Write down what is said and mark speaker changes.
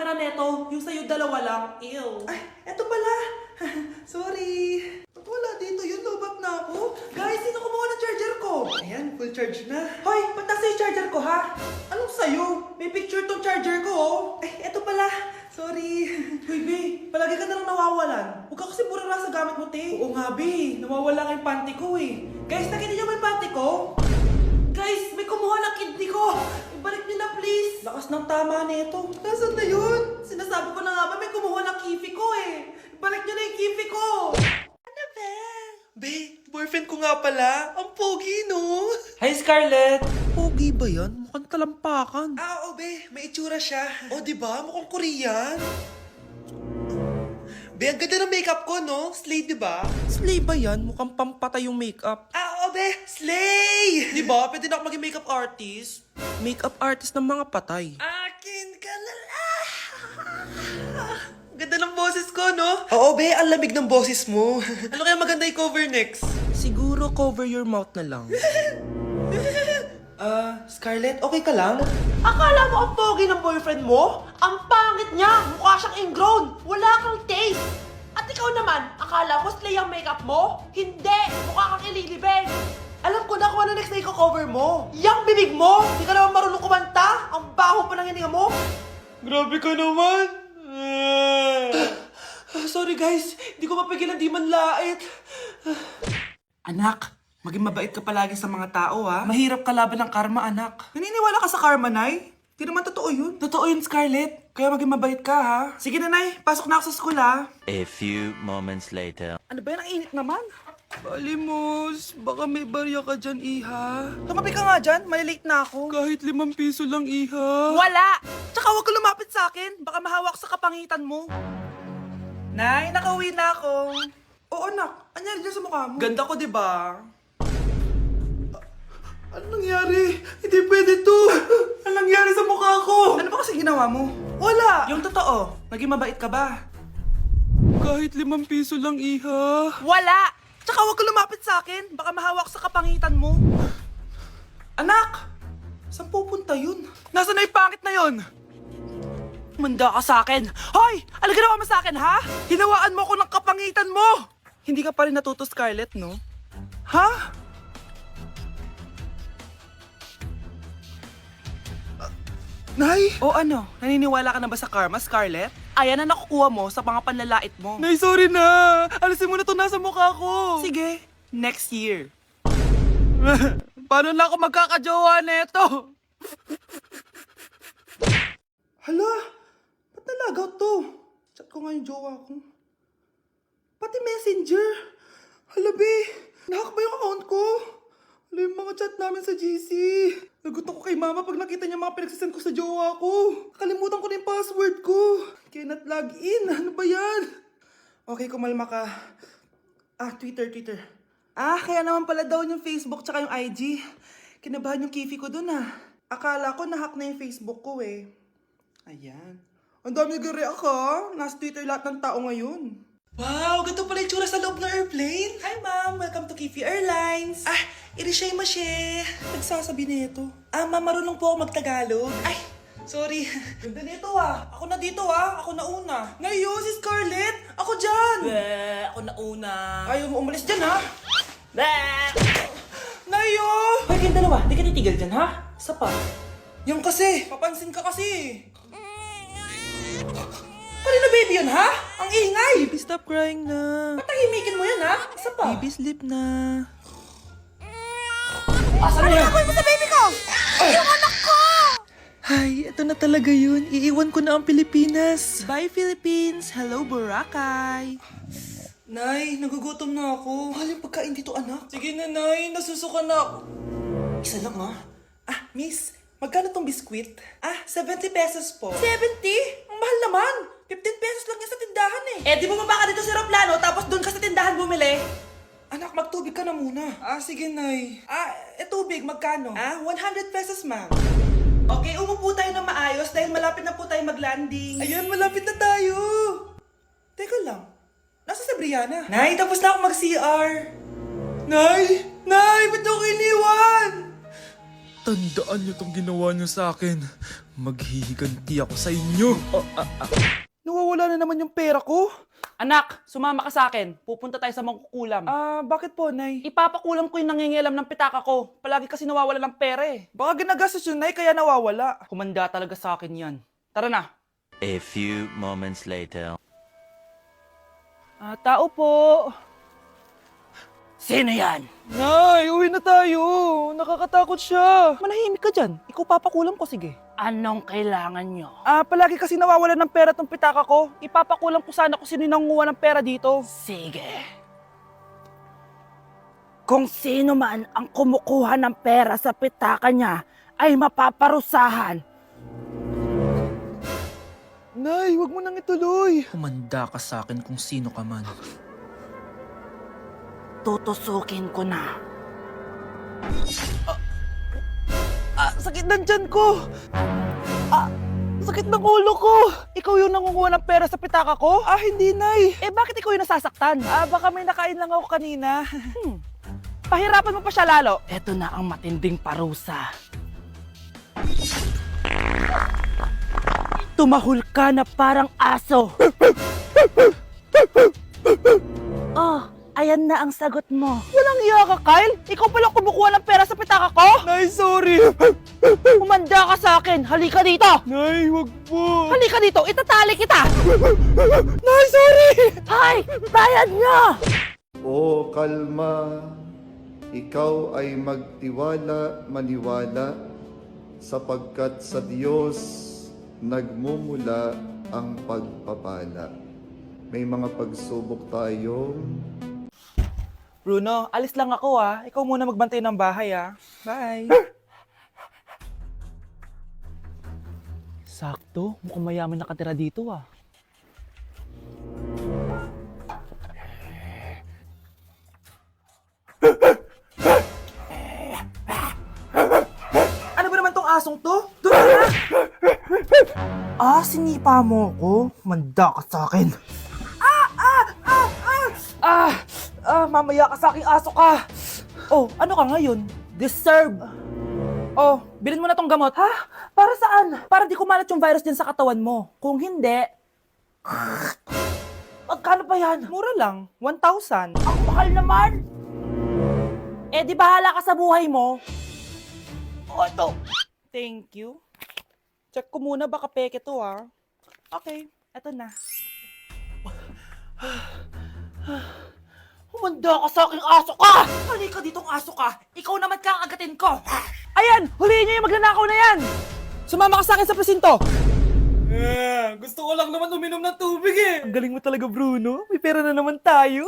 Speaker 1: na neto. Yung sa'yo dalawa lang. Ew.
Speaker 2: Ay, eto pala. Sorry. Ba't wala dito yun? Lobat na ako. Guys, sino kumuha ng charger ko? Ayan, full charge na. Hoy, ba't nasa yung charger ko, ha? Anong sa'yo? May picture tong charger ko, oh. Ay, eto pala. Sorry.
Speaker 1: Hoy, be. Palagi ka na lang nawawalan. Huwag ka kasi burara sa gamit mo, te.
Speaker 2: Oo nga, be. Nawawala nga yung panty ko, eh.
Speaker 1: Guys, nakita niyo ba yung panty ko? Guys, may kumuha ng kidney ko. Ibalik niyo na, please.
Speaker 2: Lakas ng tama nito.
Speaker 1: Nasaan na yun? Sinasabi ko na nga ba, may kumuha ng kifi ko eh. Ibalik niyo na yung kifi ko.
Speaker 2: Ano ba? Be, boyfriend ko nga pala. Ang pogi, no?
Speaker 1: Hi, Scarlett.
Speaker 2: Pogi ba yan? Mukhang talampakan.
Speaker 1: Oo, be. May itsura siya.
Speaker 2: O, diba? Mukhang Korean. Be, ang ganda ng makeup ko, no? Slay, diba?
Speaker 1: Slay ba yan? Mukhang pampatay yung makeup.
Speaker 2: Oo, be. Slay!
Speaker 1: Diba? Pwede na ako maging makeup artist. Makeup artist ng mga patay.
Speaker 2: Akin ka na lang. Ganda ng boses ko, no? Oo, be. Ang lamig ng boses mo. Ano kaya maganda i-cover next?
Speaker 1: Siguro cover your mouth na lang.
Speaker 2: Scarlett, okay ka lang?
Speaker 1: Akala mo ang pogi ng boyfriend mo? Ang pangit niya! Mukha siyang ingrown! Wala kang taste! At ikaw naman, akala mo slay ang makeup mo? Hindi! Mukha kang ililibing! Alam ko na kung ano next na i-cover mo! Yang bibig mo! Hindi ka naman marunong kumanta! Ang baho pa ng hininga mo!
Speaker 2: Grabe ka naman.
Speaker 1: Sorry guys, hindi ko mapigilan di man lait. Anak, maging mabait ka palagi sa mga tao ha. Mahirap kalaban ng karma, anak.
Speaker 2: Naniniwala ka sa karma, Nay? Di naman totoo yun.
Speaker 1: Totoo yun, Scarlett. Kaya maging mabait ka ha.
Speaker 2: Sige na, Nay. Pasok na ako sa school, ha?
Speaker 3: A few moments later.
Speaker 1: Ano ba yan? Ang init naman.
Speaker 2: Balimos, baka may barya ka dyan, Iha.
Speaker 1: Tumabi ka nga dyan, malilate na ako.
Speaker 2: Kahit 5 piso lang, Iha.
Speaker 1: Wala! Tsaka huwag ka lumapit sa akin. Baka mahawak sa kapangitan mo.
Speaker 2: Nay, nakauwi na ako. Oo, anak. Anyari dyan sa mukha mo?
Speaker 1: Ganda ko, di ba?
Speaker 2: Ano nangyari? Hindi pwede to. Ano nangyari sa mukha ko? Ano ba kasi ginawa mo? Wala.
Speaker 1: Yung totoo, naging mabait ka ba?
Speaker 2: Kahit 5 piso lang, Iha.
Speaker 1: Wala! Tsaka huwag ka lumapit sa akin. Baka mahawak sa kapangitan mo.
Speaker 2: Anak! Saan pupunta yun?
Speaker 1: Nasaan na yung pangit na yun? Manda ka sa akin. Hoy! Ano ginawa mo sa akin, ha? Hinawaan mo ako ng kapangitan mo! Hindi ka pa rin natuto, Scarlett, no?
Speaker 2: Ha? Nay!
Speaker 1: O ano, naniniwala ka na ba sa karma, Scarlett? Ayan na nakukuha mo sa mga panlalait mo.
Speaker 2: Nay, sorry na! Alisin mo na to nasa mukha ko!
Speaker 1: Sige, next year.
Speaker 2: Paano na ako magkakajowa neto? Hala! Ba't nalagaw to? Chat ko nga yung jowa ko. Pati messenger! Hala, be! Nahack ba yung account ko? Hala, yung mga chat namin sa GC. Nagutom ko kay mama pag nakita niya mga pinagsasend ko sa jowa ko. Kalimutan ko na yung password ko. Cannot log in. Ano ba yan? Okay, kumalma ka. Twitter. Kaya naman pala daw yung Facebook tsaka yung IG. Kinabahan yung kifi ko dun Akala ko nahack na yung Facebook ko eh. Ayan. Ang dami nag-react ha. Nasa Twitter lahat ng tao ngayon. Wow, ganito pala yung tsura sa loob ng airplane.
Speaker 1: Hi, ma'am. Welcome to Kifi Airlines.
Speaker 2: Irishay masye.
Speaker 1: Nagsasabi nito. Ma'am, marunong po ako magtagalog.
Speaker 2: Ay, sorry.
Speaker 1: Ganda nito Ako na dito Ako na una.
Speaker 2: Ngayon, si Scarlett. Ako dyan.
Speaker 1: Ako na una.
Speaker 2: Ayaw mo umalis dyan ha. Nayo!
Speaker 1: Hoy, kayong dalawa. Di ka titigil dyan, ha? Isa pa.
Speaker 2: Yung kasi.
Speaker 1: Papansin ka kasi. Kanina baby yun, ha? Ang ingay.
Speaker 2: Baby, stop crying na.
Speaker 1: Patahimikin mo yan, ha? Isa pa.
Speaker 2: Baby, sleep na.
Speaker 1: Asan na yan?
Speaker 2: mo sa baby ko? Yung anak ko! Ay, ito na talaga yun. Iiwan ko na ang Pilipinas.
Speaker 1: Bye, Philippines. Hello, Boracay.
Speaker 2: Nay, nagugutom na ako. Mahal yung pagkain dito, anak.
Speaker 1: Sige na, Nay. Nasusuka na ako.
Speaker 2: Isa lang, ha?
Speaker 1: Miss, magkano tong biskwit?
Speaker 2: 70 pesos po.
Speaker 1: 70? Ang mahal naman. 15 pesos lang yan sa tindahan eh. Di bumaba ka dito sa aeroplano tapos doon ka sa tindahan bumili.
Speaker 2: Anak, magtubig ka na muna. Sige, Nay.
Speaker 1: Tubig, magkano?
Speaker 2: 100 pesos, ma'am.
Speaker 1: Okay, umupo tayo ng maayos dahil malapit na po tayo mag-landing.
Speaker 2: Ayan, malapit na tayo. Teka lang. Nasa si Brianna?
Speaker 1: Nay, tapos na ako mag-CR.
Speaker 2: Nay! Nay! Ba't ako iniwan?
Speaker 4: Tandaan niyo tong ginawa niyo sa akin.
Speaker 2: Maghihiganti ako sa inyo. Nawawala na naman yung pera ko.
Speaker 4: Anak, sumama ka sa akin. Pupunta tayo sa mangkukulam.
Speaker 2: Bakit po, Nay?
Speaker 4: Ipapakulam ko yung nangingialam ng pitaka ko. Palagi kasi nawawala ng pera eh.
Speaker 2: Baka ginagastos yun, Nay, kaya nawawala.
Speaker 4: Kumanda talaga sa akin yan. Tara na.
Speaker 3: A few moments later.
Speaker 4: Tao po. Sino yan?
Speaker 2: Nay, uwi na tayo. Nakakatakot siya.
Speaker 4: Manahimik ka dyan. Ikaw papakulam ko, sige.
Speaker 5: Anong kailangan nyo?
Speaker 4: Palagi kasi nawawala ng pera tong pitaka ko. Ipapakulam ko sana kung sino yung nangunguha ng pera dito.
Speaker 5: Sige. Kung sino man ang kumukuha ng pera sa pitaka niya ay mapaparusahan.
Speaker 2: Nay, wag mo nang ituloy. Kumanda ka sa akin kung sino ka man.
Speaker 5: Tutusukin ko na.
Speaker 4: Sakit ng tiyan ko. Sakit ng ulo ko. Ikaw yung nangunguha ng pera sa pitaka ko?
Speaker 2: Hindi, Nay.
Speaker 4: Bakit ikaw yung nasasaktan?
Speaker 2: Baka may nakain lang ako kanina.
Speaker 4: Pahirapan mo pa siya lalo.
Speaker 5: Ito na ang matinding parusa. Tumahol ka na parang aso. Oh, ayan na ang sagot mo.
Speaker 4: Walang iya ka, Kyle. Ikaw palang kumukuha ng pera sa pitaka ko?
Speaker 2: Nay, sorry.
Speaker 4: Humanda ka sa akin. Halika dito.
Speaker 2: Nay, wag po.
Speaker 4: Halika dito. Itatali kita.
Speaker 2: Nay, sorry.
Speaker 5: Hay! Bayad niyo!
Speaker 6: O kalma, ikaw ay magtiwala, maniwala, sapagkat sa Diyos nagmumula ang pagpapala. May mga pagsubok tayong
Speaker 2: Bruno, alis lang ako Ikaw muna magbantay ng bahay Bye.
Speaker 4: Sakto. Mukhang mayaman nakatira dito
Speaker 2: Ano ba naman tong asong to? Doon ka na! Sinipa mo ko? Manda ka sa akin. Mamaya ka sa aking aso ka.
Speaker 4: Oh, ano ka ngayon? Deserve. Oh, bilhin mo na tong gamot.
Speaker 2: Para saan?
Speaker 4: Para di kumalat yung virus din sa katawan mo. Kung hindi,
Speaker 2: Magkano ba yan?
Speaker 4: mura lang. 1,000.
Speaker 5: Ang mahal naman!
Speaker 4: Di bahala ka sa buhay mo.
Speaker 5: Ito.
Speaker 4: Thank you. Check ko muna, baka peke to Okay, eto na.
Speaker 5: Humanda ka sa aking aso ka! Halika ditong aso ka! Ikaw naman kakagatin ko!
Speaker 4: Ayan! Huliin niyo yung magnanakaw na yan! Sumama ka sa akin sa presinto!
Speaker 2: Gusto ko lang naman uminom ng tubig
Speaker 4: Ang galing mo talaga, Bruno. May pera na naman tayo.